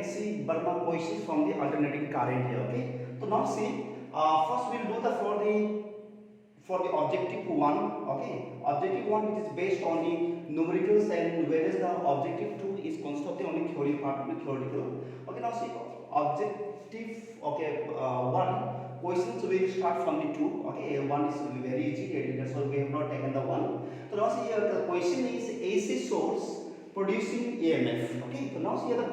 HC Burma questions from the alternating current here. Okay. So now see, first we'll do the for the objective one. Okay, objective one which is based on the numericals, and whereas the objective two is constantly only theory part, only theoretical. Okay, now see objective. Okay, one questions will start from the two. Okay, one is very easy, that's why we have not taken the one. So now see here the question is AC source producing EMF. Okay, so now see here the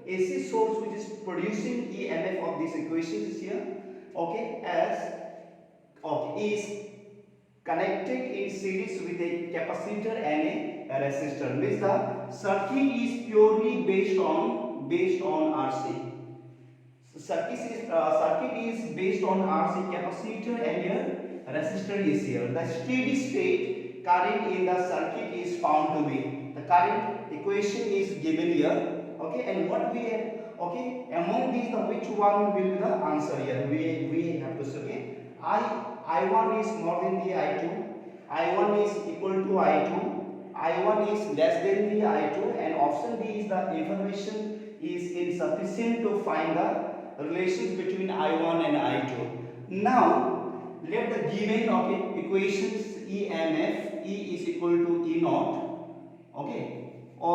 AC source which is producing EMF of this equation is here. Okay, as is connected in series with a capacitor and a resistor. Means the circuit is purely based on RC. So circuit is based on RC, capacitor and a resistor is here. The steady state current in the circuit is found to be. The current equation is given here. Okay, and what we have. Okay, among these, which one will be the answer here? We have to say. Okay, I1 is more than the I2, I1 is equal to I2, I1 is less than the I2, and option D is the information is insufficient to find the relations between I1 and I2. Now let the given equations EMF, E is equal to E naught, okay, or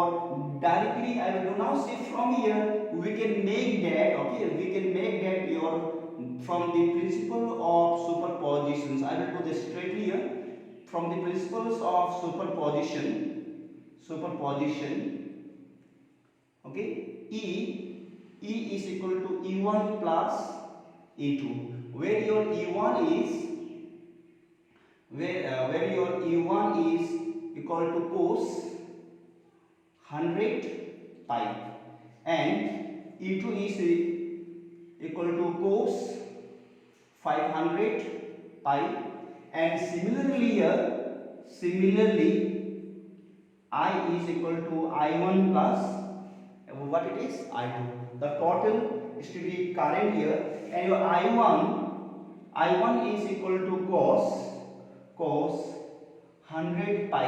directly I will do. Now see, from here we can make that, we can make that your from the principle of superpositions. I will do this straightly here. From the principles of superposition, okay, E is equal to E1 plus E2, where your E1 is where your E1 is equal to cos 100 pi, and E2 is equal to cos 500 pi, and similarly I is equal to I1 plus what it is I2. The total is to be current here, and your I1 is equal to cos 100 pi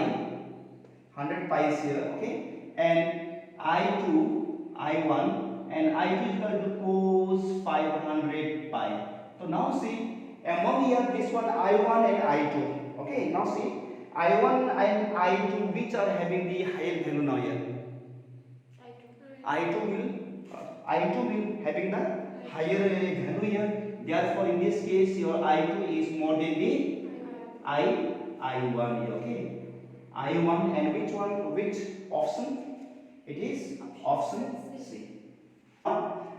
is here, okay, and I1 is equal to cos 500 pi. So now see, among here this one I1 and I2. Okay, now see I1 and I2 which are having the higher value now here. I2 will having the higher value here. Therefore, in this case, your I2 is more than the I1 here. Okay, I1, and which one? Which option? It is option C.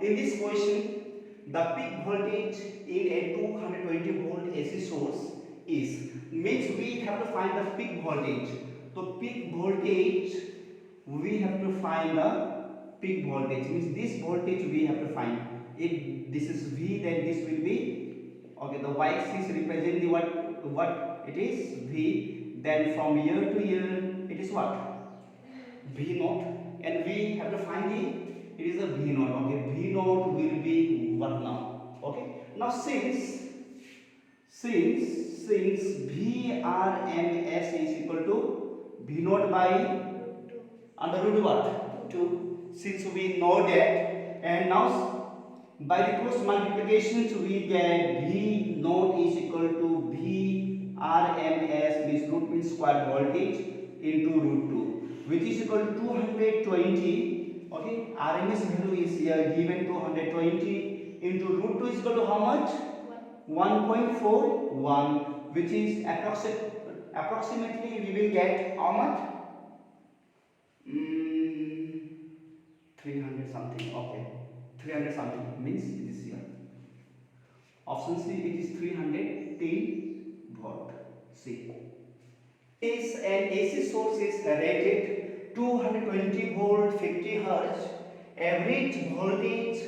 In this question, the peak voltage in a 220 volt AC source is, means we have to find the peak voltage. So peak voltage, we have to find the peak voltage, means this voltage we have to find. If this is V, then this will be, okay, the y-axis represent the what it is V, then from year to year it is what V naught, and we have to find it is a V naught. Okay, V naught will be what now? Okay, now since VRMS is equal to V naught by under root what 2, since we know that, and now by the cross multiplications we get V naught is equal to VRMS, means root means square voltage into root 2, which is equal to 220. Okay, RMS value is here given 220 into root 2 is equal to how much? 1.41, which is approximately we will get how much? 300 something. Okay, 300 something means it is here. Option C, it is 310 volt. C. Is an AC source is rated 220 volt 50 hertz. Average voltage,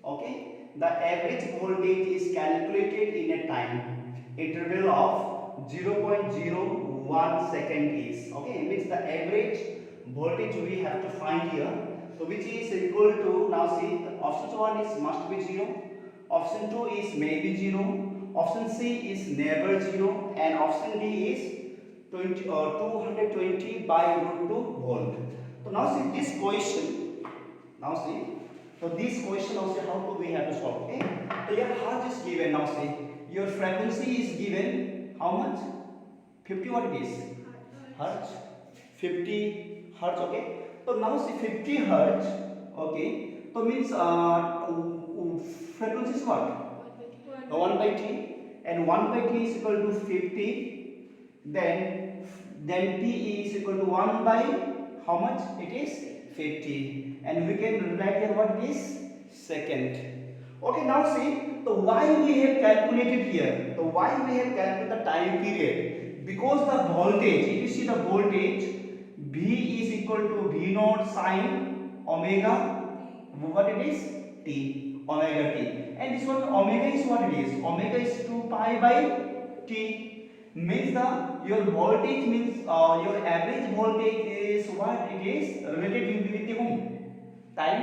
okay, the average voltage is calculated in a time interval of 0.01 second is, okay, means the average voltage we have to find here. So which is equal to, now see, option 1 is must be 0, option 2 is maybe 0, option C is never 0, and option D is 220 by root 2 volt. So now see this question. Now see So this question now say how to we have to solve. Okay. So your hertz is given now say your frequency is given how much? 50 what it is? Hertz. 50 hertz. Okay. So now see 50 hertz. Okay. So means frequency is what? 1 by t, and 1 by t is equal to 50. Then t is equal to 1 by how much? It is 50, and we can write here what it is? Second. Okay, now see the why we have calculated here. The why we have calculated the time period, because the voltage. If you see the voltage, V is equal to V naught sine omega. What it is? T. Omega t. And this one omega is what it is? Omega is 2 pi by t. Means your voltage means your average voltage is what it is related with the time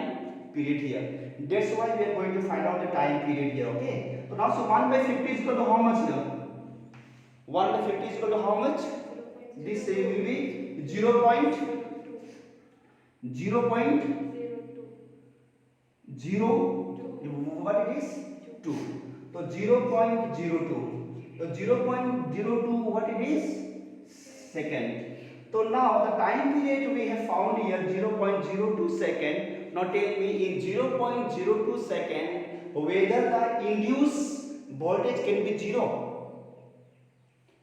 period here. That's why we are going to find out the time period here. Okay. So now so 1 by 50 is equal to how much here? 1 by 50 is equal to how much? This will be 0. 0.0 what it is? 2. So 0.02. So 0.02 what it is? Second. So now the time period we have found here 0.02 second. Now tell me in 0.02 second whether the induced voltage can be 0.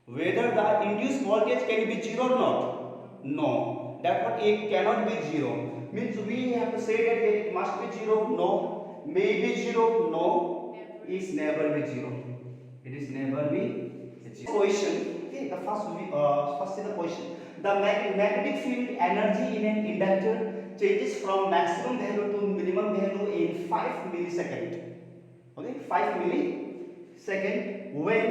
Whether the induced voltage can be 0 or not? No. Therefore it cannot be 0. Means we have to say that it must be 0. No. Maybe 0. No. Is never be 0. It is never be 0. Question. Okay. The first is the question. The magnetic field energy in an inductor changes from maximum value to minimum value in 5 milliseconds. Okay. 5 milliseconds when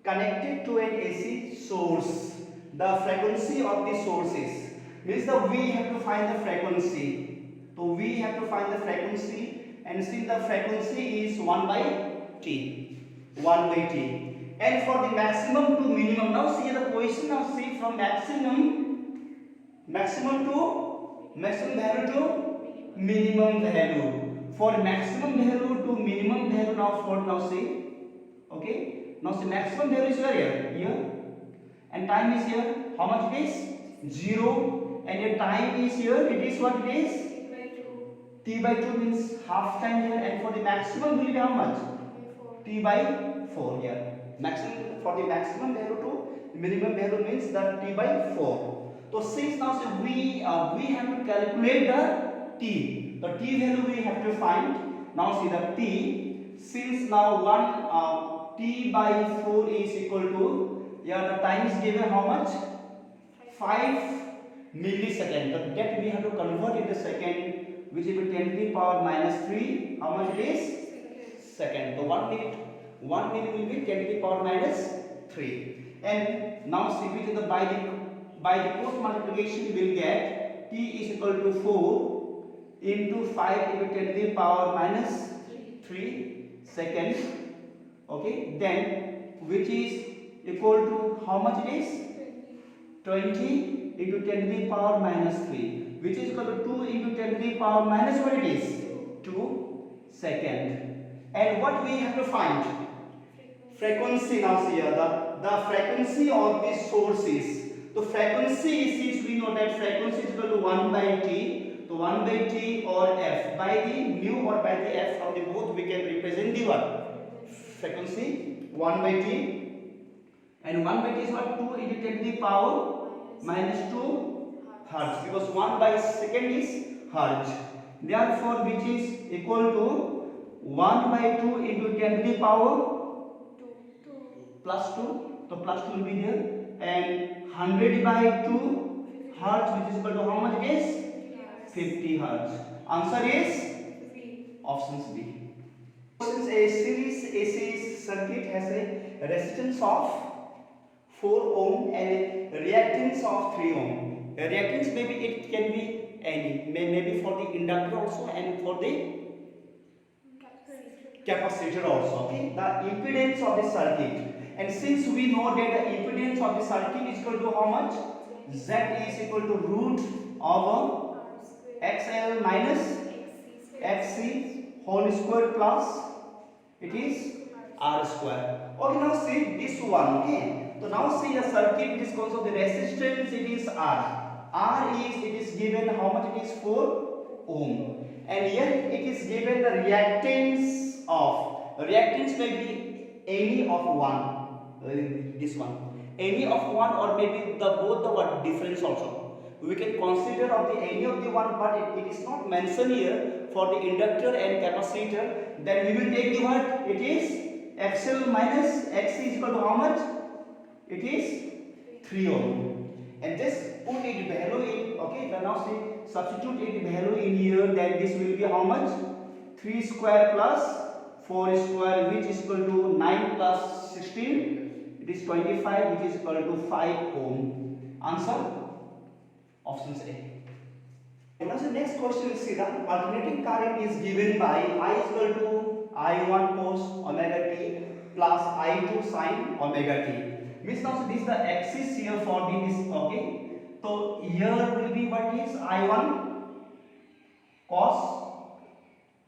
connected to an AC source. The frequency of the sources means that we have to find the frequency. So we have to find the frequency, and since the frequency is 1 by t. 1 by t. And for the maximum to minimum, now see the question. Now see from maximum value to minimum value. For maximum value to minimum value, now see. Okay. Now see maximum value is where here, and time is here. How much it is? 0, and your time is here. It is what it is? T by 2 means half time here, and for the maximum will be how much? T by 4 here. Maximum for the maximum value to minimum value means that T by 4. So since now so we have to calculate the T. The T value we have to find. Now see the T. Since now T by 4 is equal to the time is given how much? 5 millisecond. That we have to convert into second, which will be 10 to the power minus 3. How much it is? Second. So 1 minute will be 10 to the power minus 3. And now see with the by the cross multiplication we will get T is equal to 4 into 5 into 10 to the power minus 3 seconds. Okay. Then which is equal to how much it is? 20 into 10 to the power minus 3, which is equal to 2 into 10 to the power minus what it is? 2 second. And what we have to find? Frequency. Now see here the frequency of the sources. The frequency, since we know that frequency is equal to 1 by t, so 1 by t or f by the mu or by the f from the both we can represent the what? Frequency 1 by t, and 1 by t is what? 2 into 10 to the power minus 2 hertz, because 1 by second is hertz. Therefore which is equal to 1 by 2 into 10 to the power plus 2. So plus 2 will be there, and 100 by 2 hertz, which is equal to how much it is? 50 hertz. Answer is options B. Since a series AC circuit has a resistance of 4 ohm and a reactance of 3 ohm. A reactance maybe it can be any, maybe for the inductor also and for the capacitor also. Okay, the impedance of the circuit. And since we know that the impedance of the circuit is equal to how much? Z is equal to root over XL minus XC xc whole square plus it is r square. Okay, now see this one. Okay, so now see a circuit which is consists of the resistance, it is r. R is, it is given how much? It is 4 ohm, and here it is given the reactance of, reactance may be any of one, this one, any of one, or maybe the both the what difference also. We can consider of the any of the one, but it is not mentioned here for the inductor and capacitor. Then we will take the what? It is XL minus XC is equal to how much? It is 3 ohm. And just put it value in. Okay, so now see, substitute it value in here. Then this will be how much? 3 square plus 4 square, which is equal to 9 plus 16. It is 25, which is equal to 5 ohm. Answer option A. Now the next question is, see, the alternating current is given by I is equal to I1 cos omega t plus I2 sin omega t. Means now this is the axis here for this. Okay, so here will be what is I1 cos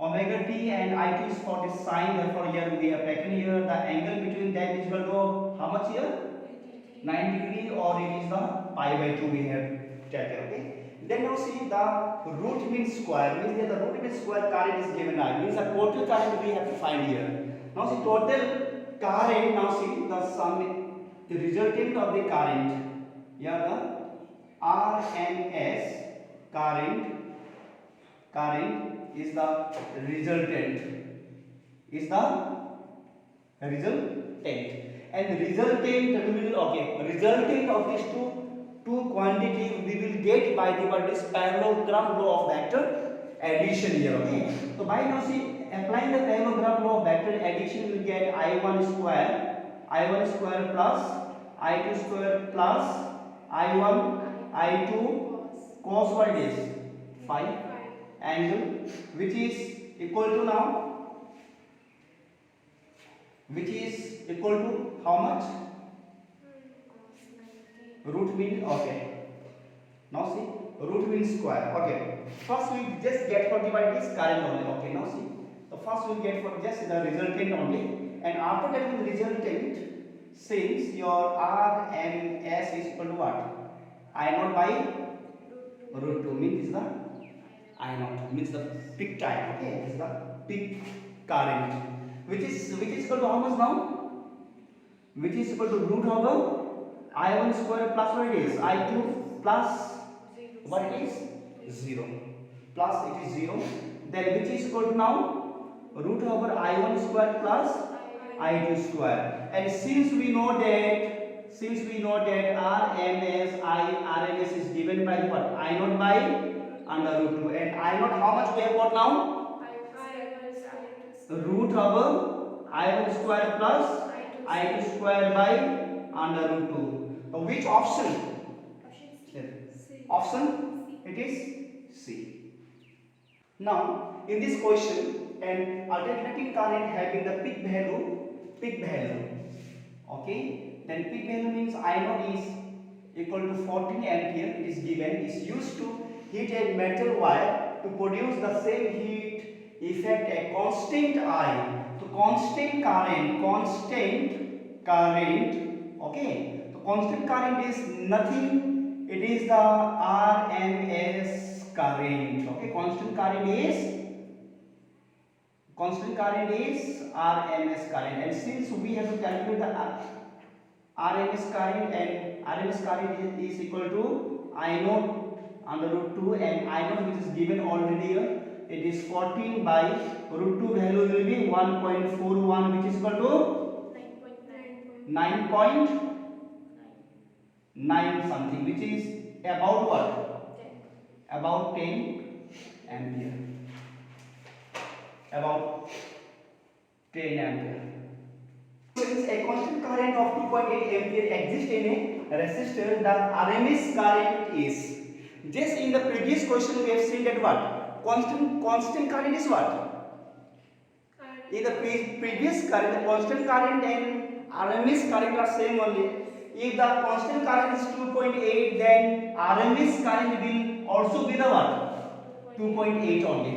omega t and I2 is for the sine. Therefore here we have taken here the angle between them is equal to how much here? 9 degree, or it is the pi by 2 we have taken. Okay, then now see the root mean square, means that the root mean square current is given now, means the total current we have to find here. Now see total current, now see the sum, the resultant of the current, here the RMS current is the resultant, and resultant we will, okay, resultant of these two quantity we will get by the what is parallelogram law of vector addition here. Okay, so by now see applying the parallelogram law of vector addition, we will get I1 square plus I2 square plus I1 I2 cos what is 5 angle, which is equal to now, which is equal to how much? Root mean. Okay, now see root mean square. Okay, first we just get for the what is current only. Okay, now see, so first we get for just the resultant only, and after that the resultant, since your RMS is equal to what? I0 by root 2, means is the I0 means the peak time. Okay, this is the peak current, which is equal to how much now? Which is equal to root over I1 square plus what it is I2 plus what it is 0, plus it is 0, then which is equal to now root over I1 square plus I2 square. And since we know that RMS is given by what? I0 by under root 2, and I0 how much we have got now? Root over I1 square plus I2 square by under root 2. So which option? Option it is C. Now in this question, an alternating current having the peak value. Okay, then peak value means I0 is equal to 14 ampere. It is given, is used to heat a metal wire to produce the same heat effect a constant I. So constant current. Okay, so constant current is nothing, it is the RMS current. Okay, constant current is RMS current, and since we have to calculate the RMS current, and RMS current is equal to I0 under root 2, and I0 which is given already here, it is 14 by root 2 value will be 1.41, which is equal to 9.9 something, which is about what? About 10 ampere. About 10 ampere. Since a constant current of 2.8 ampere exists in a resistor, the RMS current is. Just in the previous question we have seen that what? Constant current is what? In the previous current, the constant current and RMS current are same only. If the constant current is 2.8, then RMS current will also be the what? 2.8 only.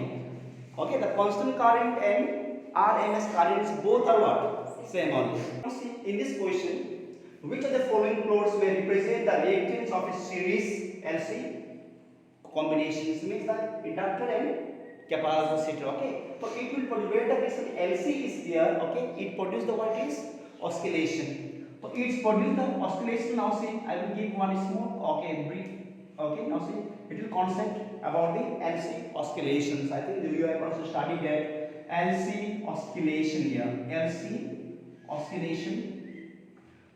Okay, the constant current and RMS currents both are what? Same only. Now see, in this question, which of the following plots will represent the reactance of a series LC combinations, means the inductor and capacitor. Okay, so it will produce, where the reason LC is there, okay, it produces the what is oscillation. So it's produce the oscillation. Now see, I will give one small, okay, brief. Okay, now see, it will concept about the LC oscillations. I think you have also studied that LC oscillation here. LC oscillation.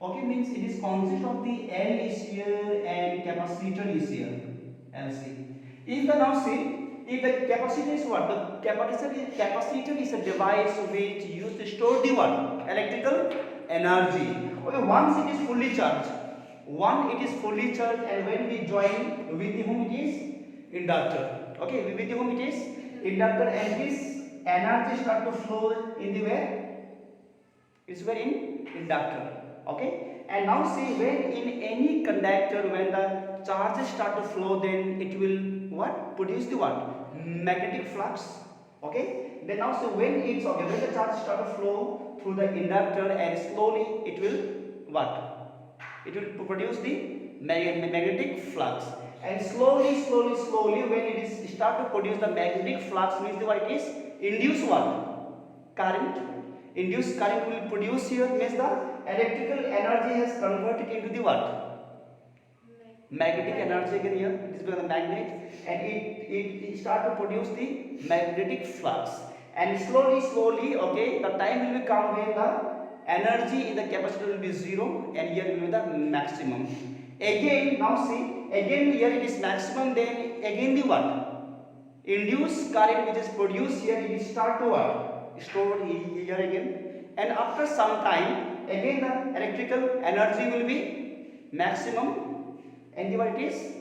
Okay, means it is consist of the L is here and capacitor is here. LC. If the now see, if the capacitor is what? The capacitor is a device which used to store the what? Electrical energy. Okay, once it is fully charged, it is fully charged, and when we join with whom it is inductor. Okay, with whom it is inductor, and this energy start to flow in the way. It's where in inductor. Okay, and now see, when in any conductor, when the charges start to flow, then it will what? Produce the what? Magnetic flux. Okay, then now see, when it's okay, when the charges start to flow through the inductor, and slowly it will what? It will produce the magnetic flux, and slowly when it is start to produce the magnetic flux, means what it is induce what? Current. Induced current will produce here, means the electrical energy has converted into the what? Magnetic energy again here. It is become the magnet, and it start to produce the magnetic flux, and slowly, okay, the time will come when the energy in the capacitor will be zero, and here will be the maximum. Again, now see, again here it is maximum, then again the what? Induced current which is produced here, it will start to what? Stored here again, and after some time again the electrical energy will be maximum, and what it is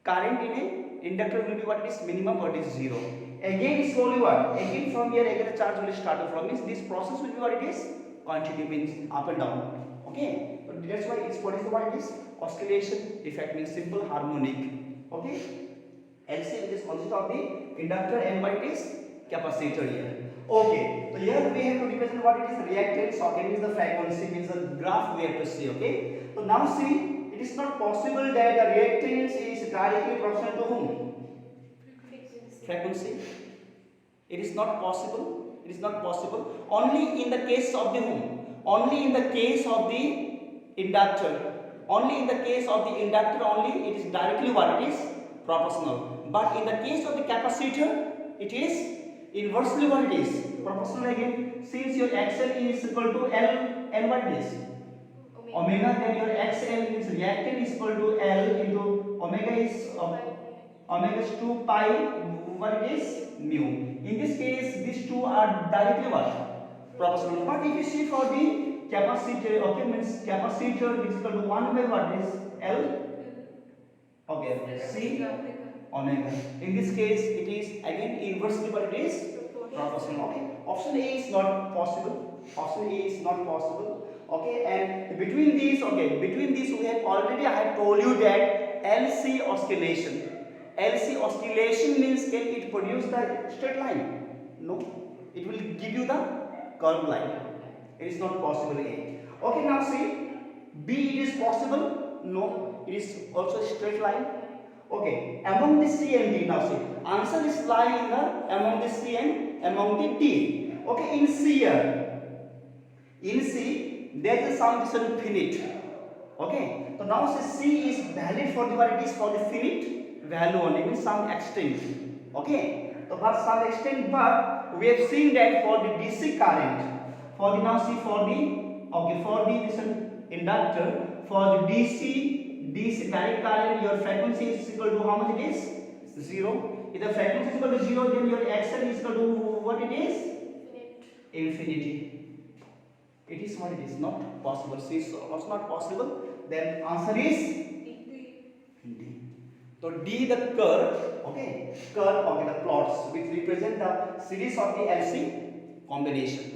current in a inductor will be what is minimum, what is zero. Again slowly what? Again from here again the charge will start to flow, means this process will be what it is continue, means up and down. Okay, so that's why it's what is the what it is oscillation effect, means simple harmonic. Okay, LC which is consist of the inductor and what it is capacitor here. Okay, so here we have to represent what it is reactance. Okay, means the frequency, means the graph we have to see. Okay, so now see, it is not possible that the reactance is directly proportional to whom? Frequency. It is not possible. It is not possible. Only in the case of the whom? Only in the case of the inductor. Only in the case of the inductor only it is directly what it is proportional. But in the case of the capacitor, it is inversely what it is proportional again, since your XL is equal to L and what it is omega, then your XL means reactant is equal to L into omega is omega is 2 pi what it is mu. In this case these two are directly what proportional. But if you see for the capacitor, okay, means capacitor is equal to 1 by what is L, okay, C omega. In this case it is again inversely what it is proportional. Okay, option A is not possible. Option A is not possible. Okay, and between these, okay, between these we have already, I have told you that LC oscillation. LC oscillation means can it produce the straight line? No, it will give you the curved line. It is not possible A. Okay, now see, B it is possible. No, it is also straight line. Okay, among the C and D, now see, answer is lying in the among the C and among the D. Okay, in C here, in C there is some finite. Okay, so now say C is valid for the what it is for the finite value only, means some extent. Okay, so for some extent, but we have seen that for the DC current, for the now see for the okay for the this inductor, for the DC direct current, your frequency is equal to how much it is? 0. If the frequency is equal to 0, then your XL is equal to what it is? Infinity. It is what it is not possible. Since it's not possible, then answer is D. So D the curve, okay, the plots which represent the series of the LC combination.